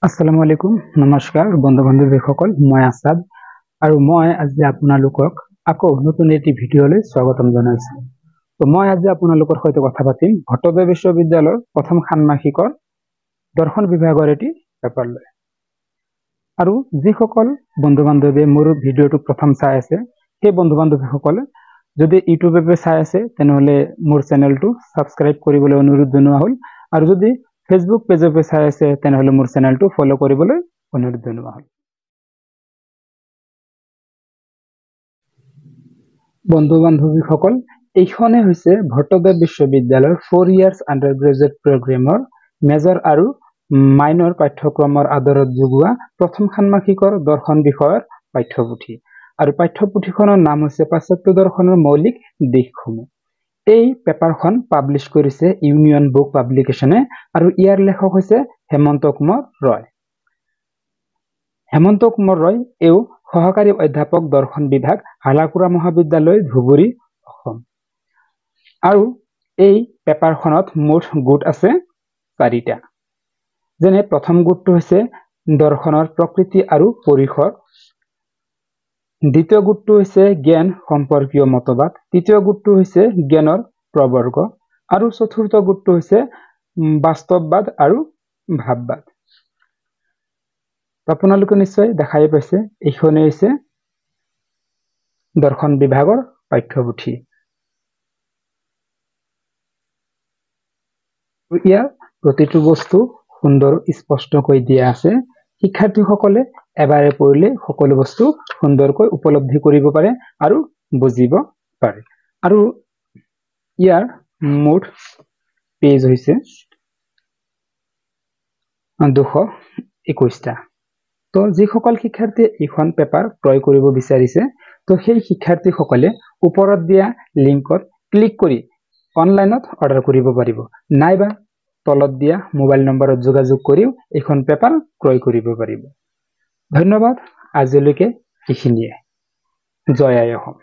আসসালামু আলাইকুম নমস্কাৰ বন্ধু বান্ধৱীসকল মই আসাদ আৰু মই আজি আপোনালোকক আকৌ নতুন এটি ভিডিঅ'লৈ স্বাগতম জনাইছো। তো মই আজি আপোনালোকৰ সৈতে কথা পাতিম ভট্টদ্ৰয় বিশ্ববিদ্যালয়ৰ প্ৰথম ষান্মাসিকৰ দৰ্শন বিভাগৰ এটি পেপাৰ লৈ। আৰু যিসকল বন্ধু বান্ধৱীয়ে মোৰ ভিডিঅ'টো প্ৰথম চাই আছে সেই বন্ধু বান্ধৱীসকলে যদি ইউটিউবে চাই আছে তেনেহলে মোৰ চেনেলটো সাবস্ক্ৰাইব কৰিবলৈ অনুৰোধ জনোৱা হ'ল আৰু যদি ফেসবুক পেজে চাই আছে তেনেহলে মোৰ চেনেলটো ফলো কৰিবলৈ অনুৰোধ জনোৱা হ'ল। বন্ধু বান্ধৱীসকল এইখনে হৈছে ভট্টদ্ৰয় বিশ্ববিদ্যালয়ৰ 4 ইয়াৰ্ছ আন্ডাৰগ্ৰেজুৱেট প্ৰগ্ৰেমৰ মেজৰ আৰু মাইনৰ পাঠ্যক্ৰমৰ আধাৰত যোগোৱা প্ৰথম ষান্মাসিকৰ দৰ্শন বিষয়ৰ পাঠ্যপুথি আৰু পাঠ্যপুথিখনৰ নাম হৈছে পাশ্চাত্য দৰ্শনৰ মৌলিক দিশসমূহ। এই পেপাৰখন পাব্লিছ কৰিছে ইউনিয়ন বুক পাব্লিকেশ্যনে আৰু ইয়াৰ লেখক হৈছে হেমন্ত কুমাৰ ৰয়। হেমন্ত কুমাৰ ৰয় এও সহকাৰী অধ্যাপক দৰ্শন বিভাগ হালাকুৰা মহাবিদ্যালয় ধুবুৰী অসম। আৰু এই পেপাৰখনত মুঠ গোট আছে 4টা। যেনে প্ৰথম গোটটো হৈছে দৰ্শনৰ প্ৰকৃতি আৰু পৰিসৰ, দ্বিতীয় গোটটো হৈছে জ্ঞান সম্পৰ্কীয় মতবাদ, তৃতীয় গোটটো হৈছে জ্ঞানৰ প্ৰবৰ্গ আৰু চতুৰ্থ গোটটো হৈছে বাস্তৱবাদ আৰু ভাৱবাদ। আপোনালোকে নিশ্চয় দেখাই পাইছে এইখনে হৈছে দৰ্শন বিভাগৰ পাঠ্যপুথি। ইয়াৰ প্ৰতিটো বস্তু সুন্দৰ স্পষ্টকৈ দিয়া আছে। শিক্ষাৰ্থীসকলে এবাৰে পঢ়িলে সকলো বস্তু সুন্দৰকৈ উপলব্ধি কৰিব পাৰে আৰু বুজিব পাৰে। আৰু ইয়াৰ মুঠ পেজ হৈছে 221টা। তো যিসকল শিক্ষাৰ্থীয়ে এইখন পেপাৰ ক্ৰয় কৰিব বিচাৰিছে তো সেই শিক্ষাৰ্থীসকলে ওপৰত দিয়া লিংকত ক্লিক কৰি অনলাইনত অৰ্ডাৰ কৰিব পাৰিব, নাইবা তলত দিয়া মোবাইল নম্বৰত যোগাযোগ কৰিও এইখন পেপাৰ ক্ৰয় কৰিব পাৰিব। ধন্যবাদ। আজিলৈকে এইখিনিয়ে। জয় আই অসম।